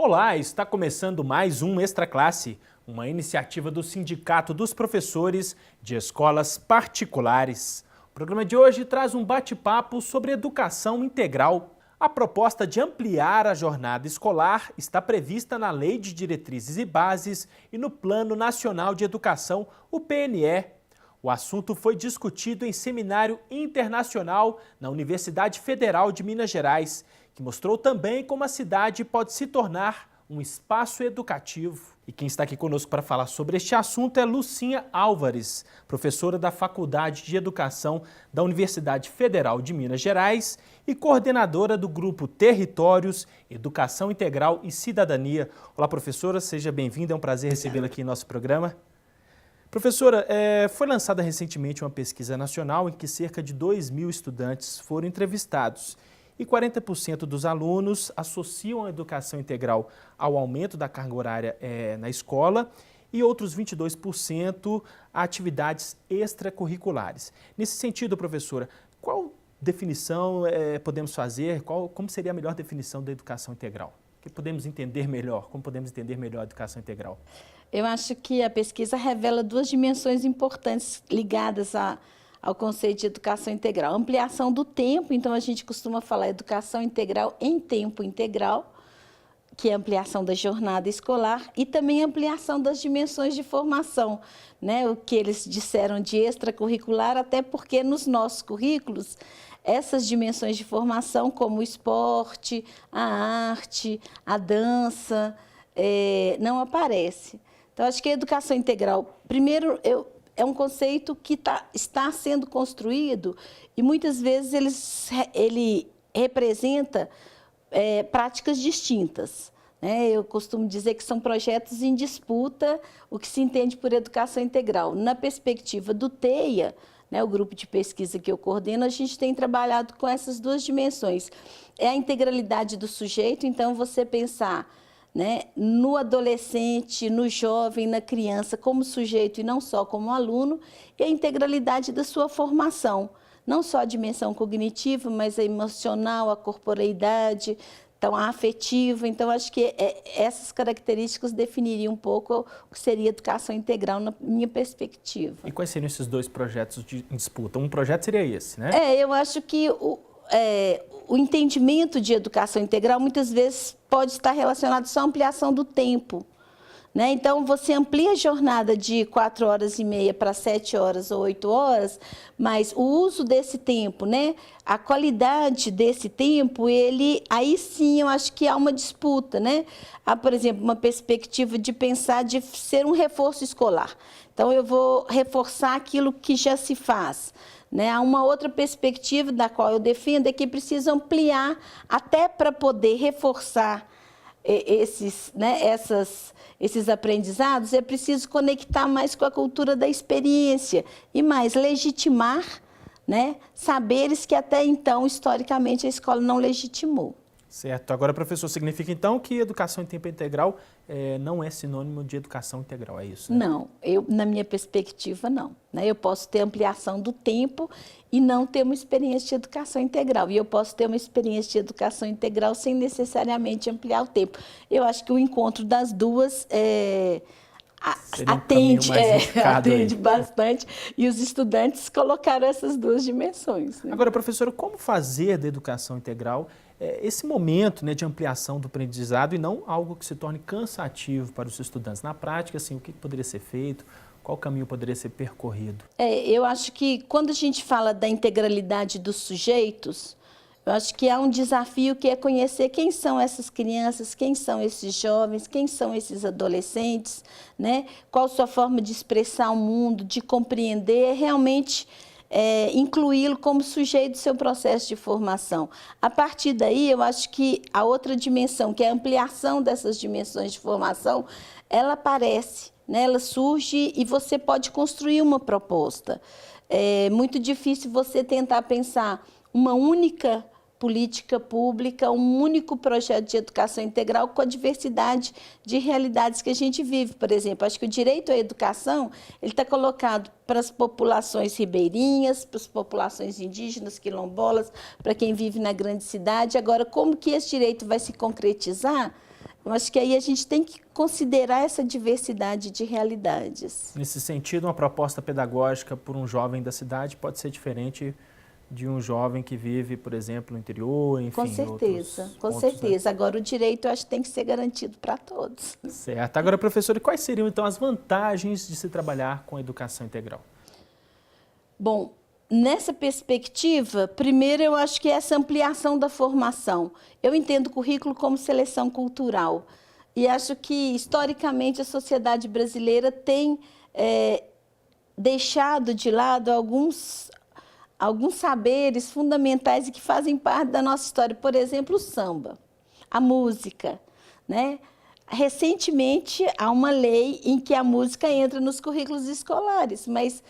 Olá, está começando mais um Extra Classe, uma iniciativa do Sindicato dos Professores de Escolas Particulares. O programa de hoje traz um bate-papo sobre educação integral. A proposta de ampliar a jornada escolar está prevista na Lei de Diretrizes e Bases e no Plano Nacional de Educação, o PNE. O assunto foi discutido em seminário internacional na Universidade Federal de Minas Gerais, que mostrou também como a cidade pode se tornar um espaço educativo. E quem está aqui conosco para falar sobre este assunto é Lucinha Álvares, professora da Faculdade de Educação da Universidade Federal de Minas Gerais e coordenadora do grupo Territórios, Educação Integral e Cidadania. Olá, professora, seja bem-vinda, é um prazer recebê-la aqui em nosso programa. Professora, foi lançada recentemente uma pesquisa nacional em que cerca de 2.000 estudantes foram entrevistados e 40% dos alunos associam a educação integral ao aumento da carga horária na escola e outros 22% a atividades extracurriculares. Nesse sentido, professora, qual definição podemos fazer, como seria a melhor definição da educação integral? O que podemos entender melhor? Como podemos entender melhor a educação integral? Eu acho que a pesquisa revela duas dimensões importantes ligadas ao conceito de educação integral. Ampliação do tempo, então a gente costuma falar educação integral em tempo integral, que é ampliação da jornada escolar, e também ampliação das dimensões de formação, né? O que eles disseram de extracurricular, até porque nos nossos currículos, essas dimensões de formação, como o esporte, a arte, a dança, não aparecem. Então, acho que a educação integral, primeiro, é um conceito que está sendo construído e muitas vezes ele representa práticas distintas, né? Eu costumo dizer que são projetos em disputa, o que se entende por educação integral. Na perspectiva do TEIA, né, o grupo de pesquisa que eu coordeno, a gente tem trabalhado com essas duas dimensões. É a integralidade do sujeito, então você pensar, né, no adolescente, no jovem, na criança, como sujeito e não só como aluno, e a integralidade da sua formação, não só a dimensão cognitiva, mas a emocional, a corporeidade, então a afetiva. Então, acho que essas características definiriam um pouco o que seria educação integral na minha perspectiva. E quais seriam esses dois projetos em disputa? Um projeto seria esse, né? Eu acho que o entendimento de educação integral muitas vezes pode estar relacionado só à ampliação do tempo, né? Então, você amplia a jornada de 4h30 para 7 horas ou 8 horas, mas o uso desse tempo, né? A qualidade desse tempo, aí sim eu acho que há uma disputa, né? Há, por exemplo, uma perspectiva de pensar de ser um reforço escolar. Então, eu vou reforçar aquilo que já se faz, né? Há uma outra perspectiva da qual eu defendo, é que precisa ampliar até para poder reforçar esses aprendizados, é preciso conectar mais com a cultura da experiência e mais legitimar, né, saberes que até então, historicamente, a escola não legitimou. Certo. Agora, professor, significa então que educação em tempo integral não é sinônimo de educação integral, é isso? Né? Não, na minha perspectiva, não. Né? Eu posso ter ampliação do tempo e não ter uma experiência de educação integral. E eu posso ter uma experiência de educação integral sem necessariamente ampliar o tempo. Eu acho que o encontro das duas atende bastante, e os estudantes colocaram essas duas dimensões. Né? Agora, professora, como fazer da educação integral esse momento, né, de ampliação do aprendizado e não algo que se torne cansativo para os estudantes? Na prática, assim, o que poderia ser feito? Qual caminho poderia ser percorrido? Eu acho que quando a gente fala da integralidade dos sujeitos, eu acho que há um desafio que é conhecer quem são essas crianças, quem são esses jovens, quem são esses adolescentes, né? Qual a sua forma de expressar o mundo, de compreender, realmente incluí-lo como sujeito do seu processo de formação. A partir daí, eu acho que a outra dimensão, que é a ampliação dessas dimensões de formação, ela aparece, né? Ela surge e você pode construir uma proposta. É muito difícil você tentar pensar uma única política pública, um único projeto de educação integral com a diversidade de realidades que a gente vive. Por exemplo, acho que o direito à educação ele está colocado para as populações ribeirinhas, para as populações indígenas, quilombolas, para quem vive na grande cidade. Agora, como que esse direito vai se concretizar? Eu acho que aí a gente tem que considerar essa diversidade de realidades. Nesse sentido, uma proposta pedagógica por um jovem da cidade pode ser diferente de um jovem que vive, por exemplo, no interior, enfim. Com certeza, com certeza. Agora, o direito eu acho que tem que ser garantido para todos. Certo. Agora, professora, quais seriam então as vantagens de se trabalhar com a educação integral? Bom, nessa perspectiva, primeiro eu acho que é essa ampliação da formação. Eu entendo o currículo como seleção cultural e acho que, historicamente, a sociedade brasileira tem deixado de lado alguns saberes fundamentais e que fazem parte da nossa história. Por exemplo, o samba, a música, né? Recentemente, há uma lei em que a música entra nos currículos escolares, mas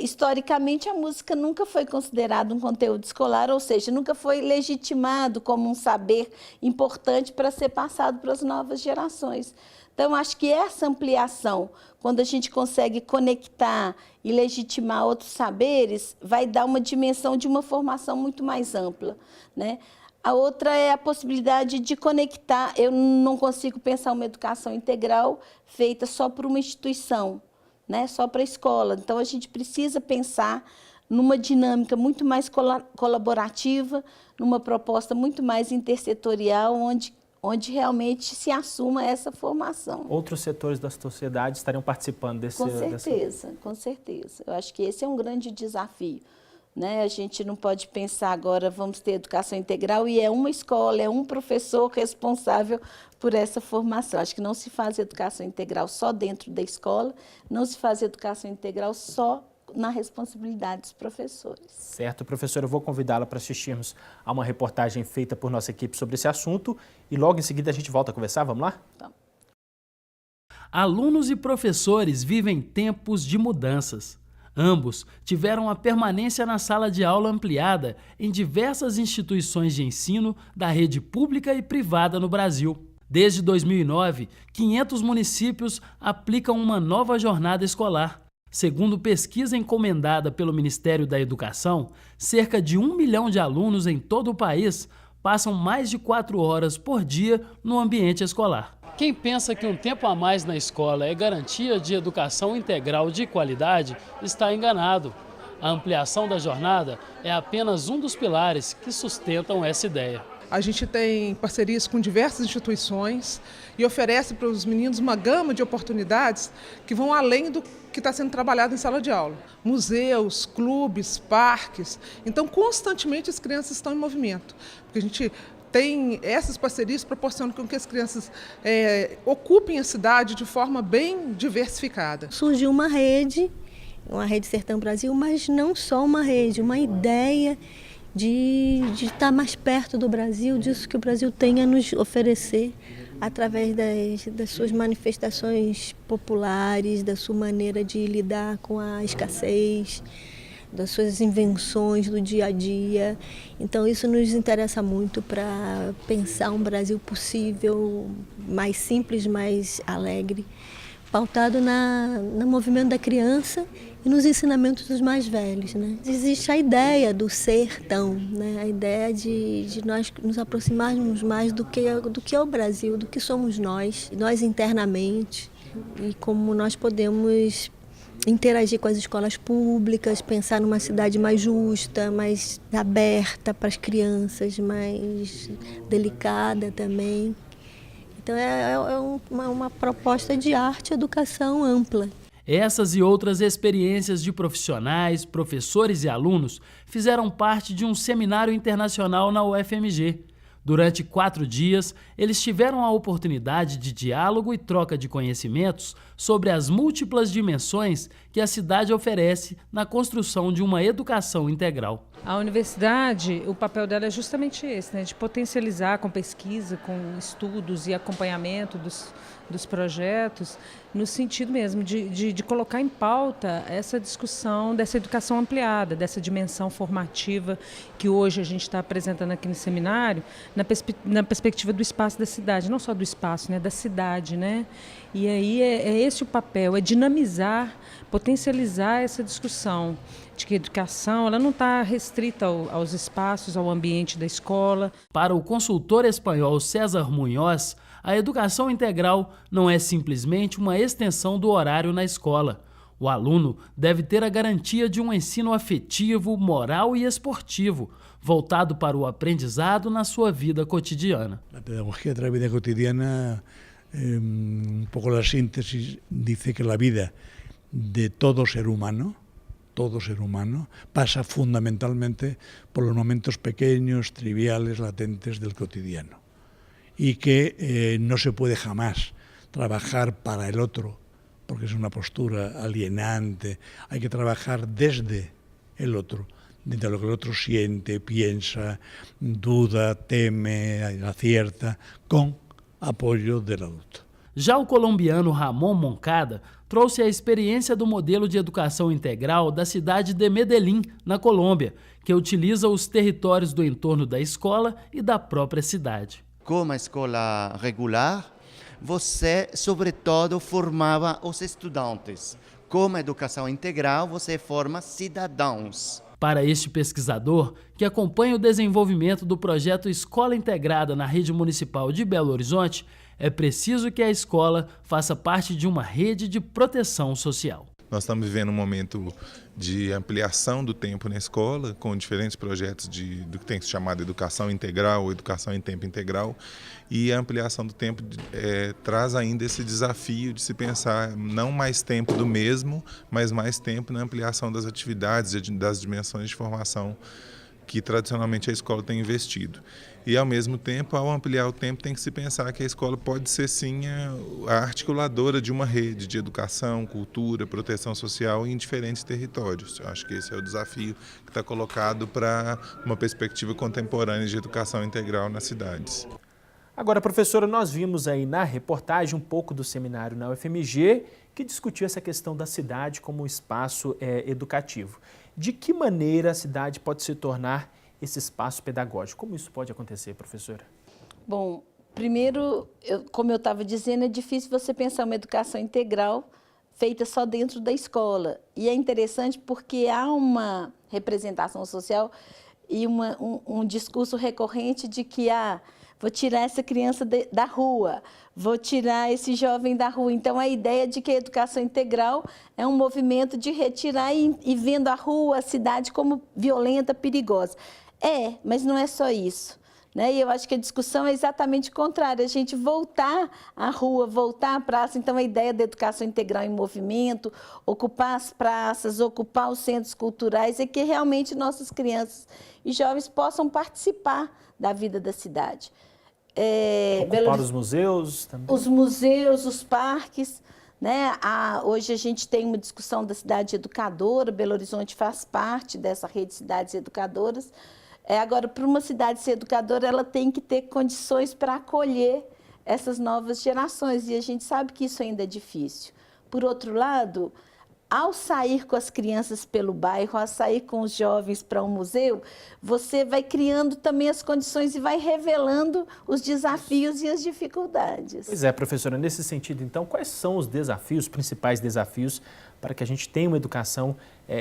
historicamente a música nunca foi considerada um conteúdo escolar, ou seja, nunca foi legitimado como um saber importante para ser passado para as novas gerações. Então, acho que essa ampliação, quando a gente consegue conectar e legitimar outros saberes, vai dar uma dimensão de uma formação muito mais ampla, né? A outra é a possibilidade de conectar. Eu não consigo pensar uma educação integral feita só por uma instituição, né? Só para a escola. Então, a gente precisa pensar numa dinâmica muito mais colaborativa, numa proposta muito mais intersetorial, onde realmente se assuma essa formação. Outros setores da sociedade estariam participando desse... Com certeza. Eu acho que esse é um grande desafio, né? A gente não pode pensar agora, vamos ter educação integral e é uma escola, é um professor responsável por essa formação. Acho que não se faz educação integral só dentro da escola, não se faz educação integral só na responsabilidade dos professores. Certo, professora, eu vou convidá-la para assistirmos a uma reportagem feita por nossa equipe sobre esse assunto e logo em seguida a gente volta a conversar, vamos lá? Então. Alunos e professores vivem tempos de mudanças. Ambos tiveram a permanência na sala de aula ampliada em diversas instituições de ensino da rede pública e privada no Brasil. Desde 2009, 500 municípios aplicam uma nova jornada escolar. Segundo pesquisa encomendada pelo Ministério da Educação, cerca de 1 milhão de alunos em todo o país passam mais de 4 horas por dia no ambiente escolar. Quem pensa que um tempo a mais na escola é garantia de educação integral de qualidade está enganado. A ampliação da jornada é apenas um dos pilares que sustentam essa ideia. A gente tem parcerias com diversas instituições e oferece para os meninos uma gama de oportunidades que vão além do que está sendo trabalhado em sala de aula. Museus, clubes, parques. Então, constantemente as crianças estão em movimento. Porque a gente tem essas parcerias proporcionam com que as crianças ocupem a cidade de forma bem diversificada. Surgiu uma rede Sertão Brasil, mas não só uma rede, uma ideia de estar mais perto do Brasil, disso que o Brasil tem a nos oferecer através das suas manifestações populares, da sua maneira de lidar com a escassez, das suas invenções do dia a dia. Então isso nos interessa muito para pensar um Brasil possível, mais simples, mais alegre, pautado no movimento da criança e nos ensinamentos dos mais velhos, né? Existe a ideia do sertão, né? A ideia de nós nos aproximarmos mais do que é o Brasil, do que somos nós internamente e como nós podemos interagir com as escolas públicas, pensar numa cidade mais justa, mais aberta para as crianças, mais delicada também. Então é uma proposta de arte e educação ampla. Essas e outras experiências de profissionais, professores e alunos fizeram parte de um seminário internacional na UFMG. Durante 4 dias, eles tiveram a oportunidade de diálogo e troca de conhecimentos sobre as múltiplas dimensões que a cidade oferece na construção de uma educação integral. A universidade, o papel dela é justamente esse, né? De potencializar com pesquisa, com estudos e acompanhamento dos projetos, no sentido mesmo de colocar em pauta essa discussão dessa educação ampliada, dessa dimensão formativa que hoje a gente está apresentando aqui no seminário, na perspectiva do espaço da cidade, não só do espaço, né? Da cidade, né? E aí é esse o papel, é dinamizar, potencializar essa discussão de que a educação ela não está restrita aos espaços, ao ambiente da escola. Para o consultor espanhol César Munhoz, a educação integral não é simplesmente uma extensão do horário na escola. O aluno deve ter a garantia de um ensino afetivo, moral e esportivo, voltado para o aprendizado na sua vida cotidiana. A pedagogía de la vida cotidiana, un poco la síntesis, dice que la vida de todo ser humano pasa fundamentalmente por los momentos pequeños, triviales, latentes del cotidiano. Y que no se puede jamás trabajar para el otro, porque es una postura alienante. Hay que trabajar desde el otro, desde lo que el otro siente, piensa, duda, teme, acierta, con apoio del adulto. Já o colombiano Ramon Moncada trouxe a experiência do modelo de educação integral da cidade de Medellín, na Colômbia, que utiliza os territórios do entorno da escola e da própria cidade. Como a escola regular, você, sobretudo, formava os estudantes. Como a educação integral, você forma cidadãos. Para este pesquisador, que acompanha o desenvolvimento do projeto Escola Integrada na rede municipal de Belo Horizonte, é preciso que a escola faça parte de uma rede de proteção social. Nós estamos vivendo um momento de ampliação do tempo na escola, com diferentes projetos do que tem se chamado educação integral ou educação em tempo integral. E a ampliação do tempo traz ainda esse desafio de se pensar não mais tempo do mesmo, mas mais tempo na ampliação das atividades e das dimensões de formação que tradicionalmente a escola tem investido. E, ao mesmo tempo, ao ampliar o tempo, tem que se pensar que a escola pode ser, sim, a articuladora de uma rede de educação, cultura, proteção social em diferentes territórios. Eu acho que esse é o desafio que está colocado para uma perspectiva contemporânea de educação integral nas cidades. Agora, professora, nós vimos aí na reportagem um pouco do seminário na UFMG que discutiu essa questão da cidade como espaço educativo. De que maneira a cidade pode se tornar esse espaço pedagógico? Como isso pode acontecer, professora? Bom, primeiro, como eu estava dizendo, é difícil você pensar uma educação integral feita só dentro da escola. E é interessante porque há uma representação social e um discurso recorrente de que vou tirar essa criança da rua, vou tirar esse jovem da rua. Então, a ideia de que a educação integral é um movimento de retirar e vendo a rua, a cidade como violenta, perigosa. Mas não é só isso, né? E eu acho que a discussão é exatamente contrária, a gente voltar à rua, voltar à praça. Então, a ideia da educação integral em movimento, ocupar as praças, ocupar os centros culturais, é que realmente nossas crianças e jovens possam participar da vida da cidade. Ocupar os museus também? Os museus, os parques, né? Hoje a gente tem uma discussão da cidade educadora, Belo Horizonte faz parte dessa rede de cidades educadoras. Agora, para uma cidade ser educadora, ela tem que ter condições para acolher essas novas gerações, e a gente sabe que isso ainda é difícil. Por outro lado, ao sair com as crianças pelo bairro, ao sair com os jovens para um museu, você vai criando também as condições e vai revelando os desafios e as dificuldades. Pois é, professora, nesse sentido, então, quais são os desafios, os principais desafios para que a gente tenha uma educação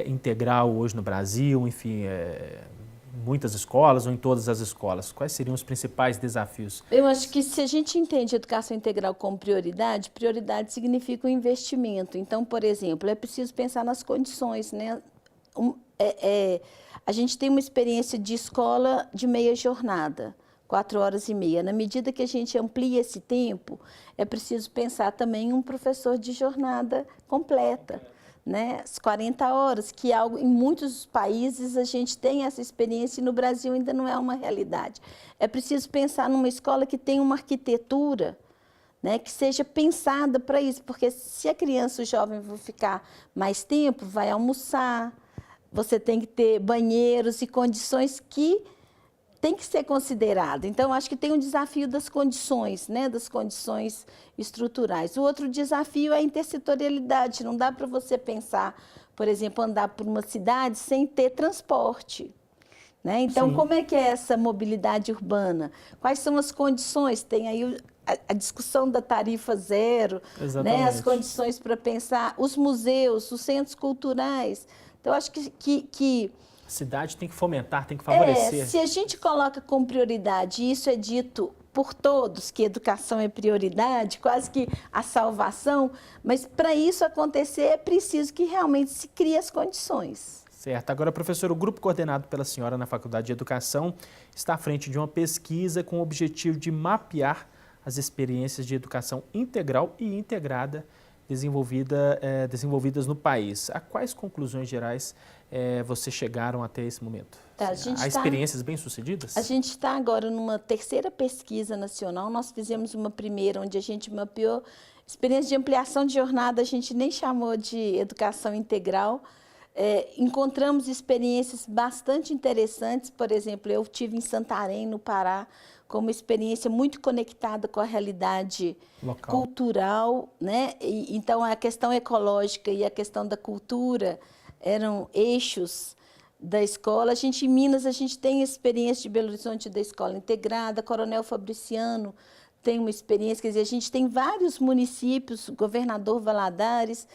integral hoje no Brasil, enfim, muitas escolas ou em todas as escolas? Quais seriam os principais desafios? Eu acho que se a gente entende a educação integral como prioridade, prioridade significa um investimento. Então, por exemplo, é preciso pensar nas condições, né? A gente tem uma experiência de escola de meia jornada, 4h30. Na medida que a gente amplia esse tempo, é preciso pensar também em um professor de jornada completa, né? As 40 horas, que em muitos países a gente tem essa experiência e no Brasil ainda não é uma realidade. É preciso pensar numa escola que tenha uma arquitetura, né, que seja pensada para isso, porque se a criança, o jovem, vai ficar mais tempo, vai almoçar, você tem que ter banheiros e condições que tem que ser considerado. Então, acho que tem um desafio das condições, né, das condições estruturais. O outro desafio é a intersetorialidade. Não dá para você pensar, por exemplo, andar por uma cidade sem ter transporte, né? Então, sim, como é que é essa mobilidade urbana? Quais são as condições? Tem aí a discussão da tarifa zero, né, as condições para pensar os museus, os centros culturais. Então, acho que a cidade tem que fomentar, tem que favorecer. Se a gente coloca como prioridade, e isso é dito por todos que educação é prioridade, quase que a salvação, mas para isso acontecer é preciso que realmente se crie as condições. Certo. Agora, professor, o grupo coordenado pela senhora na Faculdade de Educação está à frente de uma pesquisa com o objetivo de mapear as experiências de educação integral e integrada desenvolvidas no país. A quais conclusões gerais vocês chegaram até esse momento? Há experiências bem-sucedidas? A gente está agora numa terceira pesquisa nacional. Nós fizemos uma primeira onde a gente mapeou experiência de ampliação de jornada, a gente nem chamou de educação integral. Encontramos experiências bastante interessantes. Por exemplo, eu estive em Santarém, no Pará, com uma experiência muito conectada com a realidade local, cultural, né? Então, a questão ecológica e a questão da cultura eram eixos da escola. Em Minas, a gente tem a experiência de Belo Horizonte da escola integrada, Coronel Fabriciano tem uma experiência, quer dizer, a gente tem vários municípios, Governador Valadares,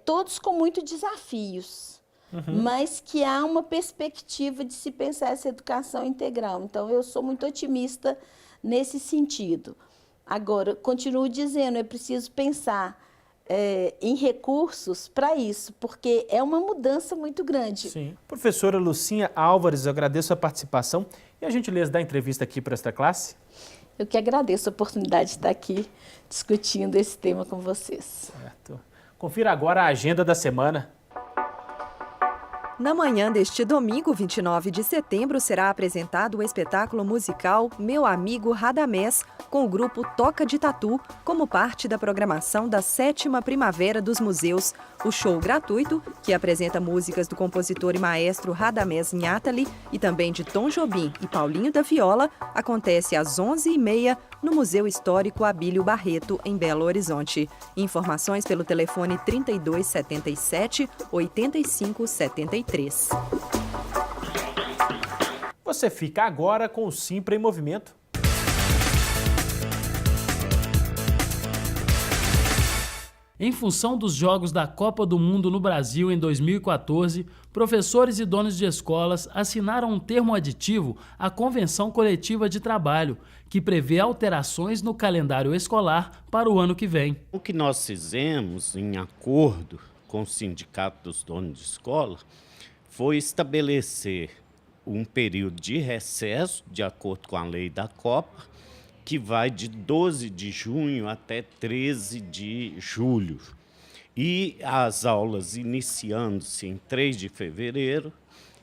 todos com muitos desafios, mas que há uma perspectiva de se pensar essa educação integral. Então, eu sou muito otimista nesse sentido. Agora, continuo dizendo, é preciso pensar em recursos para isso, porque é uma mudança muito grande. Sim. Professora Lucinha Álvares, eu agradeço a participação e a gentileza da entrevista aqui para esta classe. Eu que agradeço a oportunidade de estar aqui discutindo esse tema com vocês. Certo. Confira agora a agenda da semana. Na manhã deste domingo, 29 de setembro, será apresentado o espetáculo musical Meu Amigo Radamés, com o grupo Toca de Tatu, como parte da programação da 7ª Primavera dos Museus. O show gratuito, que apresenta músicas do compositor e maestro Radamés Nhatali e também de Tom Jobim e Paulinho da Viola, acontece às 11h30 no Museu Histórico Abílio Barreto, em Belo Horizonte. Informações pelo telefone 3277-8573. Você fica agora com o Simpra em Movimento. Em função dos Jogos da Copa do Mundo no Brasil em 2014, professores e donos de escolas assinaram um termo aditivo à Convenção Coletiva de Trabalho, que prevê alterações no calendário escolar para o ano que vem. O que nós fizemos, em acordo com o Sindicato dos Donos de Escola, foi estabelecer um período de recesso, de acordo com a lei da Copa, que vai de 12 de junho até 13 de julho. E as aulas iniciando-se em 3 de fevereiro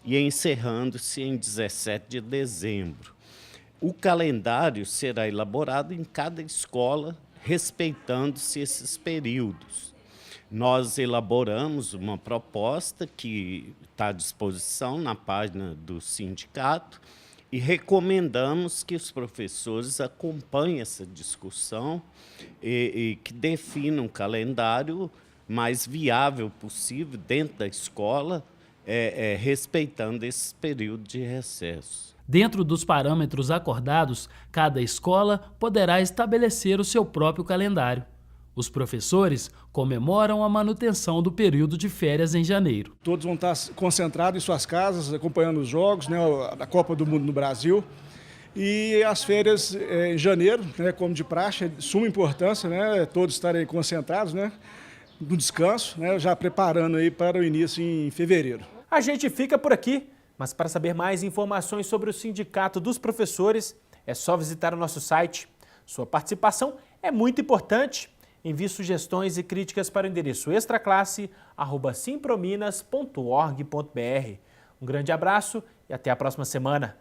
e encerrando-se em 17 de dezembro. O calendário será elaborado em cada escola, respeitando-se esses períodos. Nós elaboramos uma proposta que está à disposição na página do sindicato e recomendamos que os professores acompanhem essa discussão e que definam um calendário mais viável possível dentro da escola, respeitando esse período de recesso. Dentro dos parâmetros acordados, cada escola poderá estabelecer o seu próprio calendário. Os professores comemoram a manutenção do período de férias em janeiro. Todos vão estar concentrados em suas casas, acompanhando os jogos, né, da Copa do Mundo no Brasil. E as férias em janeiro, né, como de praxe, é de suma importância, né, todos estarem concentrados, né, no descanso, né, já preparando aí para o início em fevereiro. A gente fica por aqui, mas para saber mais informações sobre o Sindicato dos Professores, é só visitar o nosso site. Sua participação é muito importante. Envie sugestões e críticas para o endereço extraclasse@simprominas.org.br. Um grande abraço e até a próxima semana.